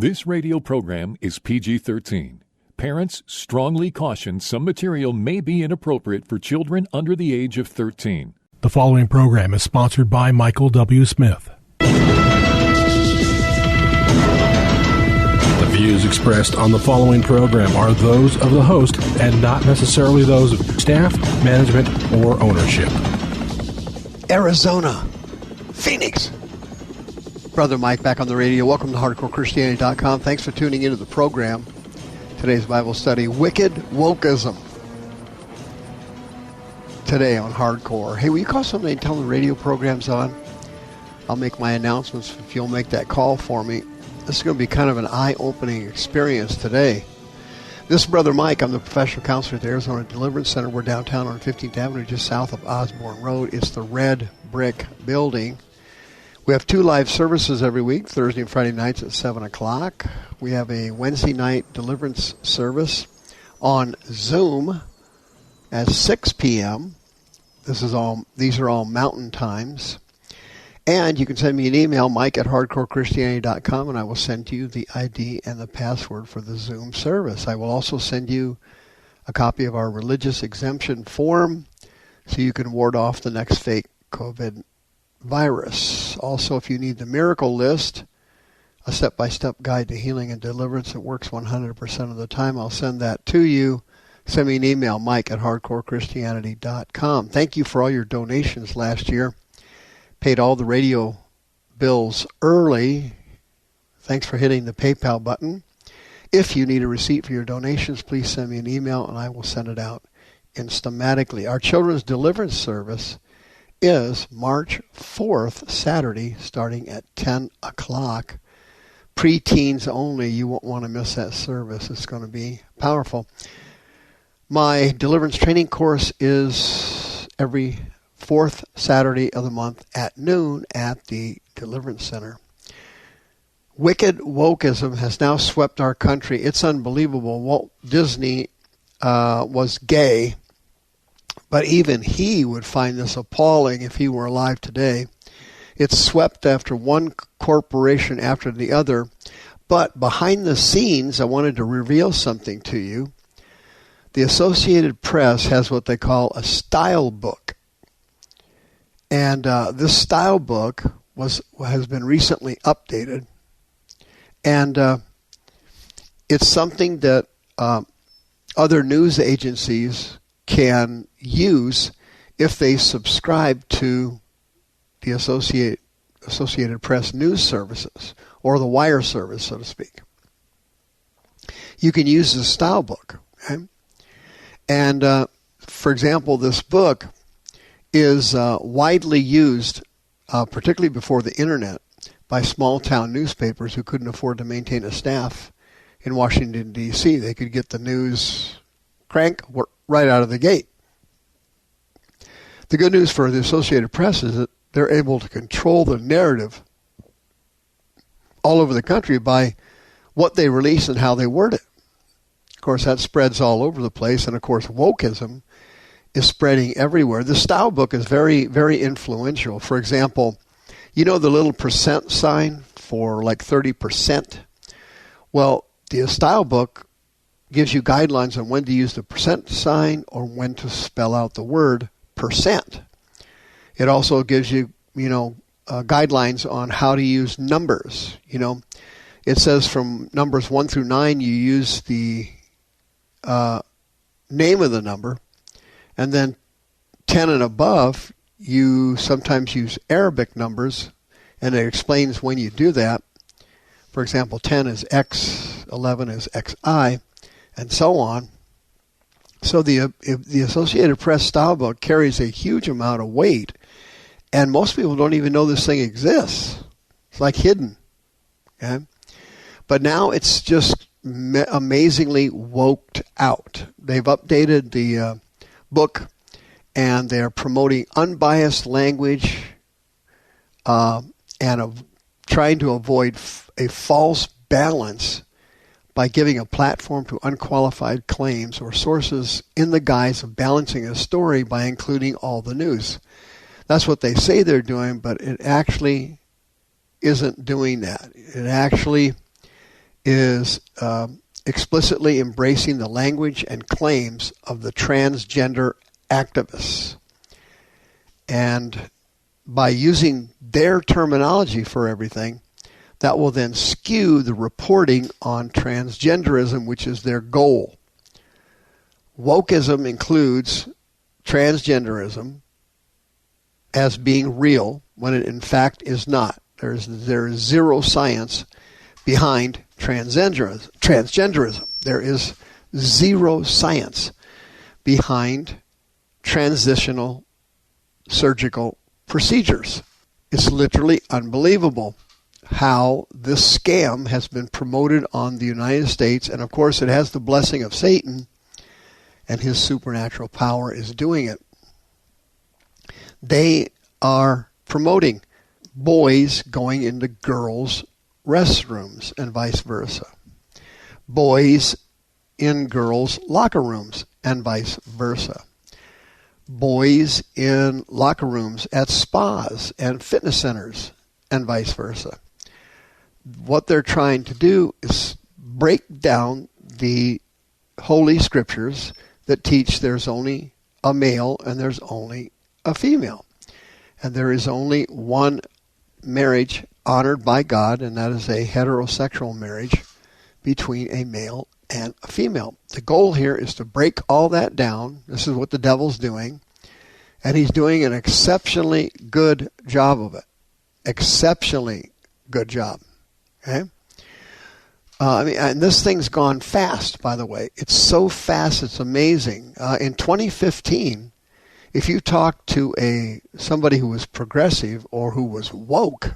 This radio program is PG-13. Parents strongly caution some material may be inappropriate for children under the age of 13. The following program is sponsored by Michael W. Smith. The views expressed on the following program are those of the host and not necessarily those of staff, management, or ownership. Arizona, Phoenix. Brother Mike back on the radio. Welcome to HardcoreChristianity.com. Thanks for tuning into the program. Today's Bible study, Wicked Wokism. Today on Hardcore. Hey, will you call somebody and tell them the radio program's on? I'll make my announcements if you'll make that call for me. This is going to be kind of an eye-opening experience today. This is Brother Mike. I'm the professional counselor at the Arizona Deliverance Center. We're downtown on 15th Avenue, just south of Osborne Road. It's the red brick building. We have 2 live services every week, Thursday and Friday nights at 7 o'clock. We have a Wednesday night deliverance service on Zoom at 6 p.m. These are all mountain times. And you can send me an email, mike@hardcorechristianity.com, and I will send you the ID and the password for the Zoom service. I will also send you a copy of our religious exemption form so you can ward off the next fake COVID virus. Also, if you need the miracle list, a step-by-step guide to healing and deliverance that works 100% of the time, I'll send that to you. Send me an email, mike@hardcorechristianity.com. Thank you for all your donations last year. Paid all the radio bills early. Thanks for hitting the PayPal button. If you need a receipt for your donations, please send me an email and I will send it out instamatically. Our children's deliverance service is March 4th, Saturday, starting at 10 o'clock. Pre-teens only. You won't want to miss that service. It's going to be powerful. My deliverance training course is every 4th Saturday of the month at noon at the Deliverance Center. Wicked Wokism has now swept our country. It's unbelievable. Walt Disney was gay, but even he would find this appalling if he were alive today. It's swept after one corporation after the other. But behind the scenes, I wanted to reveal something to you. The Associated Press has what they call a style book. And this style book has been recently updated. And it's something that other news agencies can use if they subscribe to the Associated Press news services, or the wire service, so to speak. You can use the style book. Okay? And, for example, this book is widely used, particularly before the Internet, by small-town newspapers who couldn't afford to maintain a staff in Washington, D.C. They could get the news crank right out of the gate. The good news for the Associated Press is that they're able to control the narrative all over the country by what they release and how they word it. Of course, that spreads all over the place, and of course, wokeism is spreading everywhere. The style book is very, very influential. For example, you know the little percent sign for like 30%? Well, the style book gives you guidelines on when to use the percent sign or when to spell out the word percent. It also gives you, guidelines on how to use numbers. It says from numbers 1 through 9, you use the name of the number. And then 10 and above, you sometimes use Arabic numbers, and it explains when you do that. For example, 10 is X, 11 is XI, and so on. So the Associated Press style book carries a huge amount of weight, and most people don't even know this thing exists. It's like hidden. Okay? But now it's just amazingly woked out. They've updated the book, and they're promoting unbiased language and trying to avoid a false balance by giving a platform to unqualified claims or sources in the guise of balancing a story by including all the news. That's what they say they're doing, but it actually isn't doing that. It actually is explicitly embracing the language and claims of the transgender activists. And by using their terminology for everything, that will then skew the reporting on transgenderism, which is their goal. Wokism includes transgenderism as being real when it in fact is not. There is zero science behind transgenderism. There is zero science behind transitional surgical procedures. It's literally unbelievable how this scam has been promoted on the United States, and of course it has the blessing of Satan, and his supernatural power is doing it. They are promoting boys going into girls' restrooms and vice versa. Boys in girls' locker rooms and vice versa. Boys in locker rooms at spas and fitness centers and vice versa. What they're trying to do is break down the Holy Scriptures that teach there's only a male and there's only a female. And there is only one marriage honored by God, and that is a heterosexual marriage between a male and a female. The goal here is to break all that down. This is what the devil's doing, and he's doing an exceptionally good job of it. Exceptionally good job. Okay? And this thing's gone fast, by the way. It's so fast, it's amazing. In 2015, if you talk to somebody who was progressive or who was woke,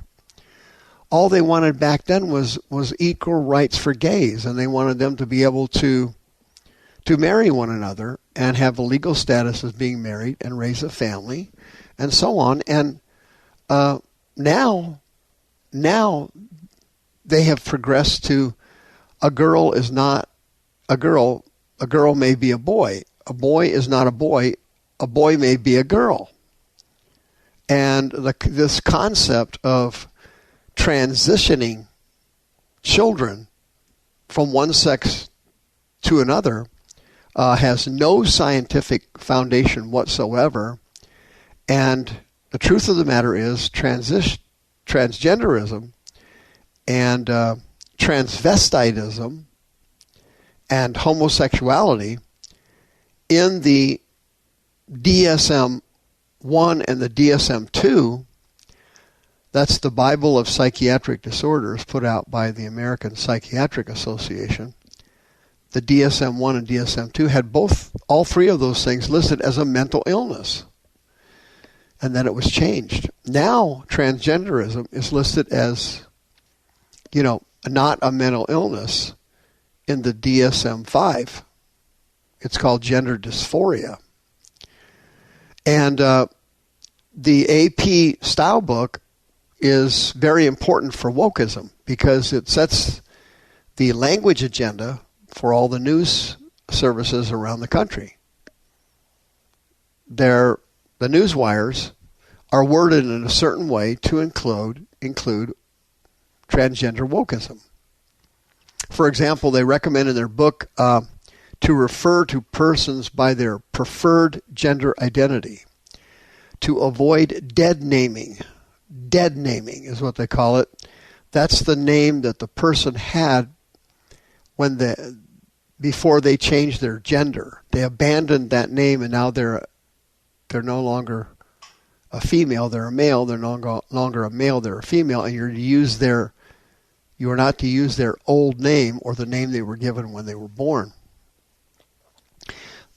all they wanted back then was equal rights for gays, and they wanted them to be able to marry one another and have a legal status as being married and raise a family and so on. And now they have progressed to a girl is not a girl. A girl may be a boy. A boy is not a boy. A boy may be a girl. And this concept of transitioning children from one sex to another has no scientific foundation whatsoever. And the truth of the matter is transgenderism and transvestitism and homosexuality in the DSM-1 and the DSM-2, that's the Bible of Psychiatric Disorders put out by the American Psychiatric Association. The DSM-1 and DSM-2 had all three of those things listed as a mental illness. And then it was changed. Now transgenderism is listed as, not a mental illness in the DSM-5. It's called gender dysphoria. And the AP style book is very important for Wokism because it sets the language agenda for all the news services around the country. The news wires are worded in a certain way to include transgender Wokism. For example, they recommend in their book to refer to persons by their preferred gender identity, to avoid dead naming. Dead naming is what they call it. That's the name that the person had before they changed their gender. They abandoned that name, and now they're no longer a female. They're a male. They're no longer a male. They're a female, and you are not to use their old name or the name they were given when they were born.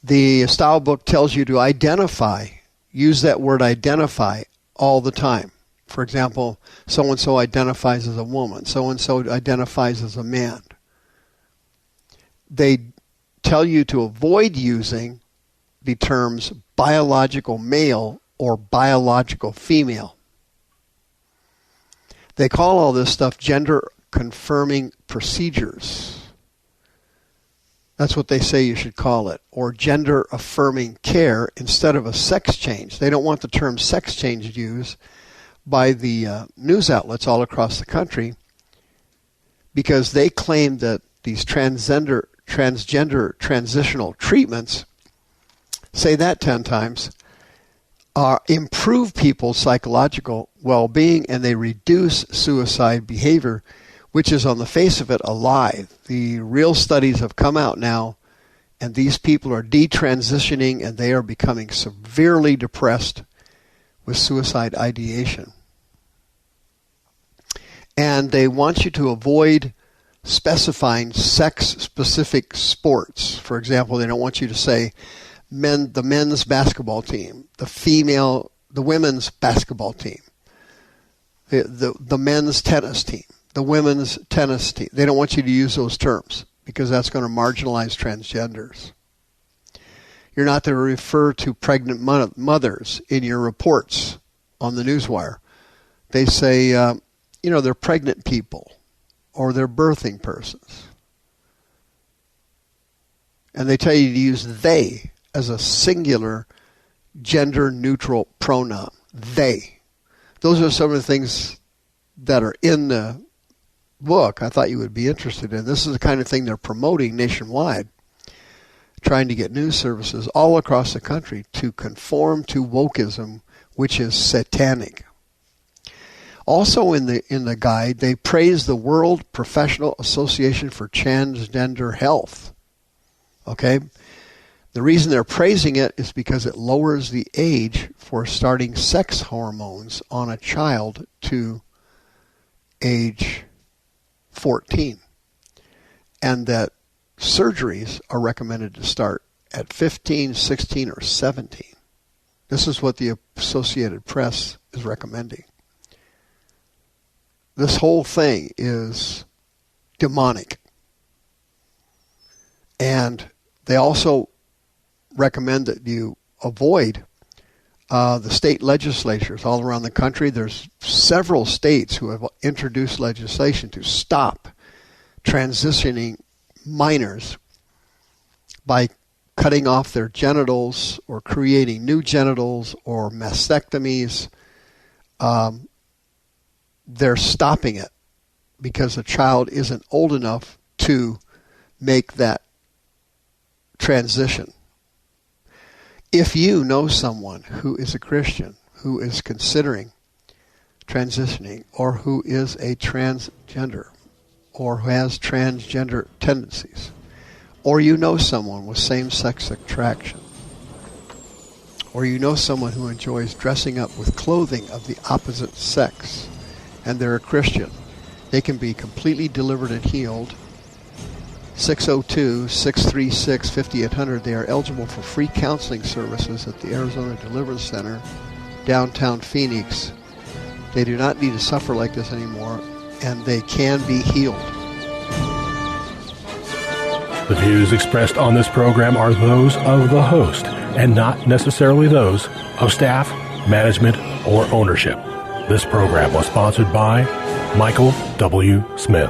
The style book tells you to identify. Use that word identify all the time. For example, so-and-so identifies as a woman. So-and-so identifies as a man. They tell you to avoid using the terms biological male or biological female. They call all this stuff gender-confirming procedures. That's what they say you should call it, or gender-affirming care instead of a sex change. They don't want the term sex change used by the news outlets all across the country because they claim that these transgender transitional treatments, say that 10 times, improve people's psychological well-being, and they reduce suicide behavior, which is on the face of it a lie. The real studies have come out now, and these people are detransitioning, and they are becoming severely depressed with suicide ideation. And they want you to avoid specifying sex-specific sports. For example, they don't want you to say the men's basketball team, the women's basketball team, the men's tennis team, the women's tennis team. They don't want you to use those terms because that's going to marginalize transgenders. You're not to refer to pregnant mothers in your reports on the newswire. They say, they're pregnant people or they're birthing persons. And they tell you to use they as a singular gender-neutral pronoun. They. Those are some of the things that are in the book I thought you would be interested in. This is the kind of thing they're promoting nationwide, trying to get news services all across the country to conform to Wokism, which is satanic. Also in the guide, they praise the World Professional Association for Transgender Health. Okay? The reason they're praising it is because it lowers the age for starting sex hormones on a child to age 14. And that surgeries are recommended to start at 15, 16, or 17. This is what the Associated Press is recommending. This whole thing is demonic. And they also recommend that you avoid the state legislatures all around the country. There's several states who have introduced legislation to stop transitioning minors by cutting off their genitals or creating new genitals or mastectomies. They're stopping it because the child isn't old enough to make that transition. If you know someone who is a Christian, who is considering transitioning, or who is a transgender, or who has transgender tendencies, or you know someone with same-sex attraction, or you know someone who enjoys dressing up with clothing of the opposite sex, and they're a Christian, they can be completely delivered and healed. 602-636-5800. They are eligible for free counseling services at the Arizona Deliverance Center, downtown Phoenix. They do not need to suffer like this anymore, and they can be healed. The views expressed on this program are those of the host and not necessarily those of staff, management, or ownership. This program was sponsored by Michael W. Smith.